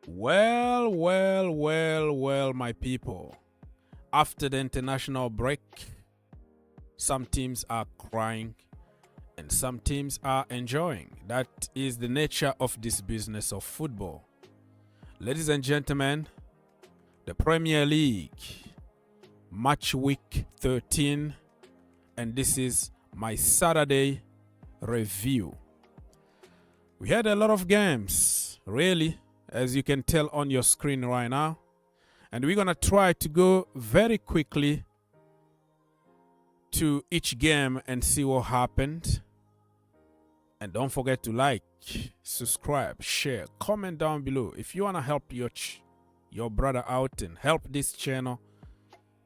Well, my people. After the international break, some teams are crying and some teams are enjoying. That is the nature of this business of football. Ladies and gentlemen, the Premier League, Matchweek 13, and this is my Saturday review. We had a lot of games, really, as you can tell on your screen right now. And we're going to try to go very quickly to each game and see what happened. And don't forget to like, subscribe, share, comment down below. If you want to help your brother out and help this channel,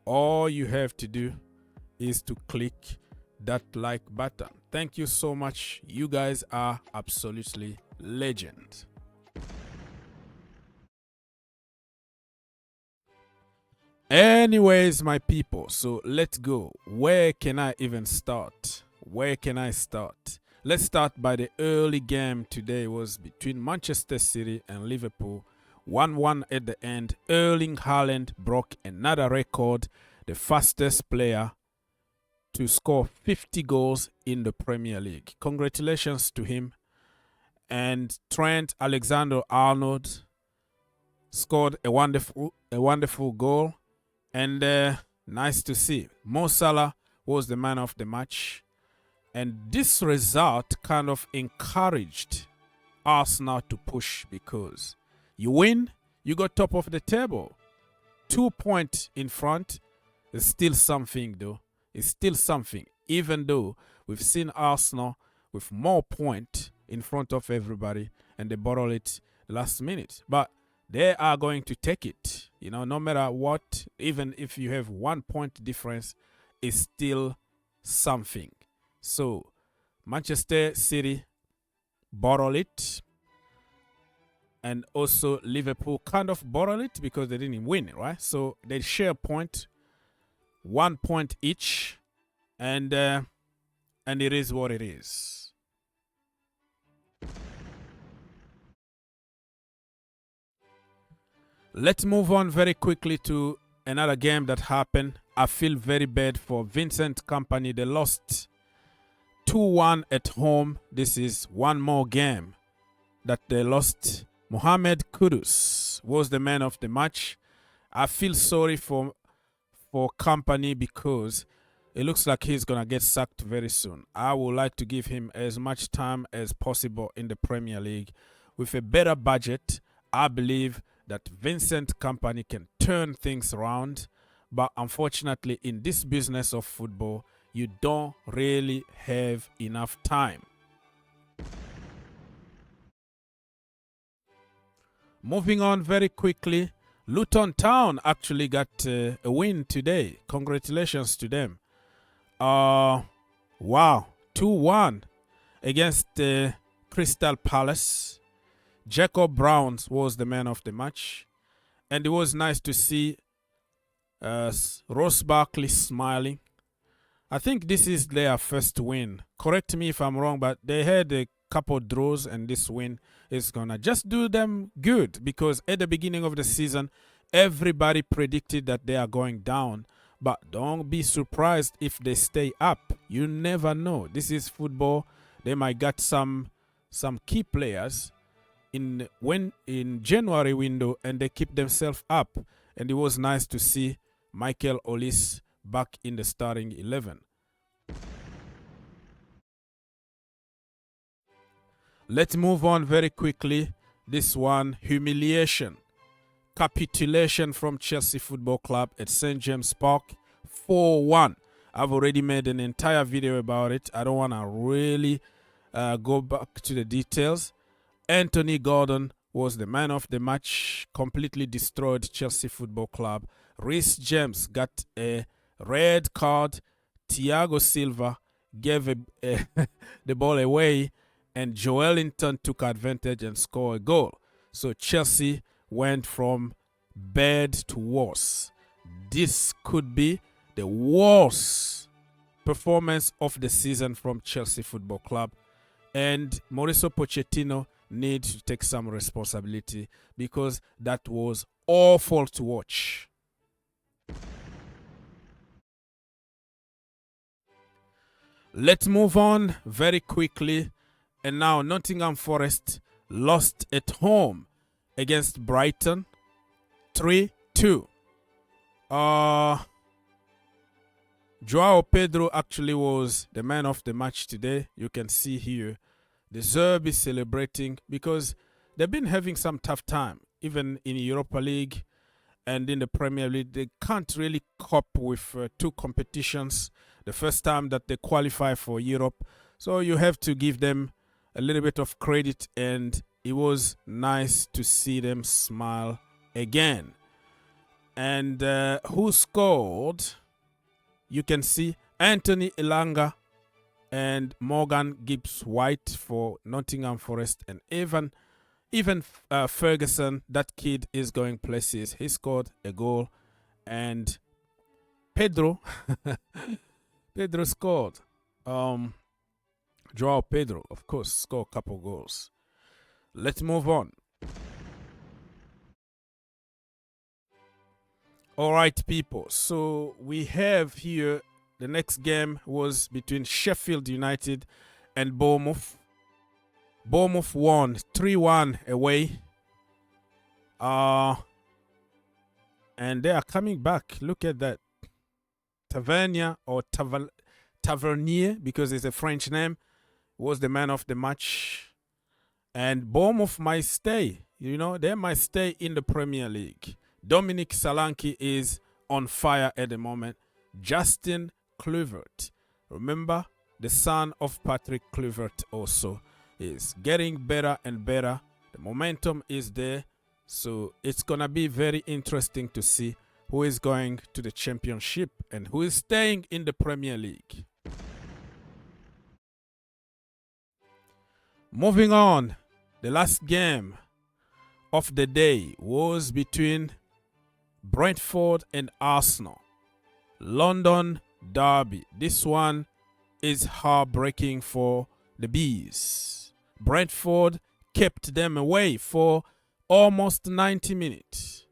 all you have to do is to click that like button. Thank you so much. You guys are absolutely legend. Anyways, my people, so let's go. Where can I even start? Where can I start? Let's start by the early game today. Was between Manchester City and Liverpool. 1-1 at the end. Erling Haaland broke another record, the fastest player to score 50 goals in the Premier League. Congratulations to him. And Trent Alexander-Arnold scored a wonderful goal. And nice to see. Mo Salah was the man of the match. And this result kind of encouraged Arsenal to push, because you win, you got top of the table. 2 points in front is still something, though. It's still something, even though we've seen Arsenal with more points in front of everybody and they borrowed it last minute. But they are going to take it, you know, no matter what. Even if you have 1 point difference, it's still something. So Manchester City borrowed it, and also Liverpool kind of borrowed it because they didn't win, right? So they share a point, 1 point each, and it is what it is. Let's move on very quickly to another game that happened. I feel very bad for Vincent Company. They lost 2-1 at home. This is one more game that they lost. Mohamed Kudus was the man of the match. I feel sorry for Company because it looks like he's going to get sacked very soon. I would like to give him as much time as possible in the Premier League. With a better budget, I believe that Vincent Company can turn things around. But unfortunately, in this business of football, you don't really have enough time. Moving on very quickly, Luton Town actually got a win today. Congratulations to them. Wow, 2-1 against Crystal Palace. Jacob Brown was the man of the match. And it was nice to see Ross Barkley smiling. I think this is their first win. Correct me if I'm wrong, but they had a couple draws, and this win is going to just do them good, because at the beginning of the season, everybody predicted that they are going down. But don't be surprised if they stay up. You never know. This is football. They might get some key players in January window, and they keep themselves up. And it was nice to see Michael Olise back in the starting 11. Let's move on very quickly. This one, humiliation. Capitulation from Chelsea Football Club at St. James Park, 4-1. I've already made an entire video about it. I don't want to really go back to the details. Anthony Gordon was the man of the match, completely destroyed Chelsea Football Club. Reece James got a red card. Thiago Silva gave the ball away, and Joelinton took advantage and scored a goal. So Chelsea went from bad to worse. This could be the worst performance of the season from Chelsea Football Club. And Mauricio Pochettino need to take some responsibility because that was awful to watch. Let's move on very quickly. And now Nottingham Forest lost at home against Brighton 3-2. Joao Pedro actually was the man of the match today. You can see here the Zerbi celebrating because they've been having some tough time, even in Europa League and in the Premier League. They can't really cope with two competitions. The first time that they qualify for Europe. So you have to give them a little bit of credit, and it was nice to see them smile again. And who scored? You can see Anthony Elanga and Morgan Gibbs-White for Nottingham Forest, and even Ferguson. That kid is going places. He scored a goal, and Pedro scored. Joao Pedro, of course, scored a couple goals. Let's move on. All right, people. So we have here the next game was between Sheffield United and Bournemouth. Bournemouth won 3-1 away. And they are coming back. Look at that. Tavernier or Tavernier, because it's a French name, was the man of the match. And Bournemouth might stay. You know, they might stay in the Premier League. Dominic Solanke is on fire at the moment. Justin Kluivert, remember, the son of Patrick Kluivert, also is getting better and better. The momentum is there. So it's going to be very interesting to see who is going to the Championship and who is staying in the Premier League. Moving on, the last game of the day was between Brentford and Arsenal. London derby. This one is heartbreaking for the Bees. Brentford kept them away for almost 90 minutes.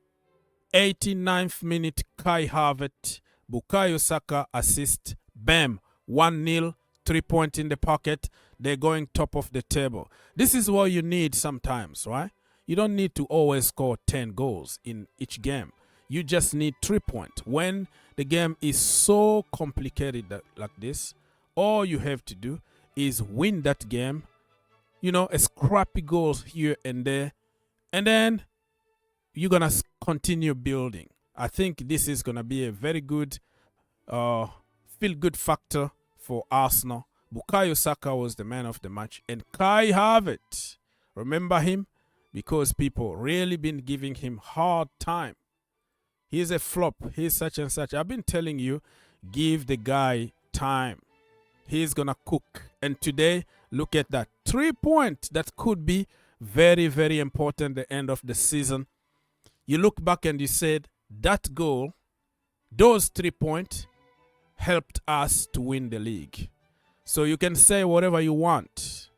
89th minute, Kai Havertz, Bukayo Saka assist, bam, 1-0, 3 points in the pocket. They're going top of the table. This is what you need sometimes, right? You don't need to always score 10 goals in each game. You just need 3 points. When the game is so complicated like this, all you have to do is win that game. You know, a scrappy goals here and there. And then you're going to continue building. I think this is going to be a very good feel-good factor for Arsenal. Bukayo Saka was the man of the match. And Kai Havertz, remember him? Because people really been giving him hard time. He's a flop. He's such and such. I've been telling you, give the guy time. He's going to cook. And today, look at that. 3 points that could be very, very important at the end of the season. You look back and you said, that goal, those 3 points, helped us to win the league. So you can say whatever you want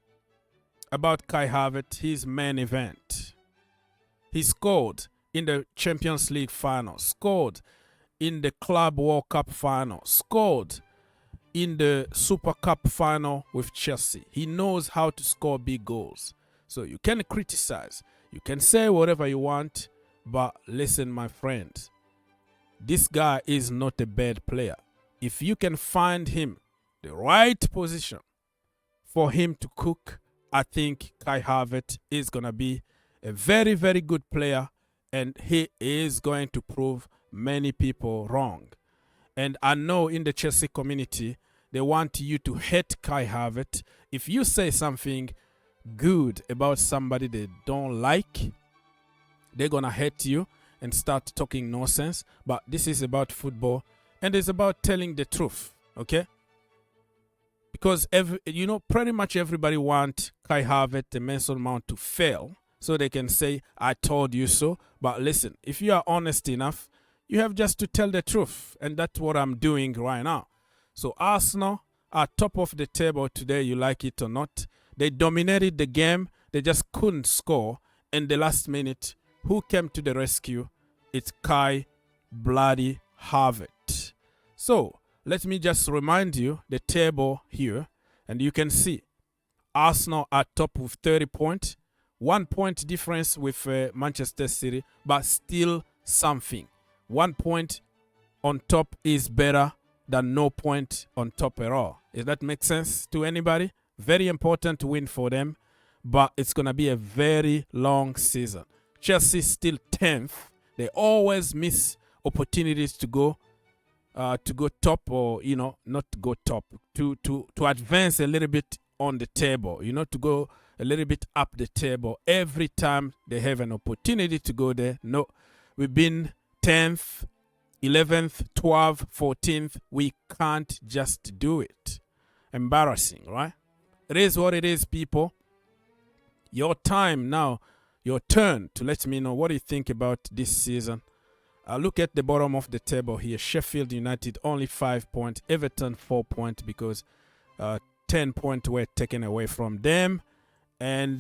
about Kai Havertz, his main event. He scored in the Champions League final, scored in the Club World Cup final, scored in the Super Cup final with Chelsea. He knows how to score big goals. So you can criticize, you can say whatever you want, but listen, my friend, this guy is not a bad player. If you can find him the right position for him to cook, I think Kai Havertz is going to be a very, very good player, and he is going to prove many people wrong. And I know in the Chelsea community, they want you to hate Kai Havertz. If you say something good about somebody they don't like, they're going to hate you and start talking nonsense. But this is about football, and it's about telling the truth, okay? Because pretty much everybody wants Kai Havertz and Mason Mount to fail so they can say, I told you so. But listen, if you are honest enough, you have just to tell the truth. And that's what I'm doing right now. So Arsenal are top of the table today, you like it or not. They dominated the game. They just couldn't score in the last minute. Who came to the rescue? It's Kai Bloody Havertz. So let me just remind you the table here, and you can see Arsenal are top with 30 points, 1 point difference with Manchester City, but still something. 1 point on top is better than no point on top at all. Does that make sense to anybody? Very important win for them, but it's going to be a very long season. Chelsea still 10th. They always miss opportunities to go top, or not to go top, to advance a little bit on the table, to go a little bit up the table. Every time they have an opportunity to go there, no, we've been 10th, 11th, 12th, 14th. We can't just do it. Embarrassing, right? It is what it is, people. Your time now, your turn to let me know what you think about this season. Look at the bottom of the table here. Sheffield United only 5 points. Everton 4 points because 10 points were taken away from them. And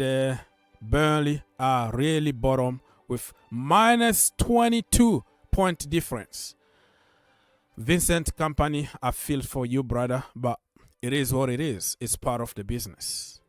Burnley are really bottom with minus 22 point difference. Vincent Company, I feel for you, brother, but it is what it is. It's part of the business.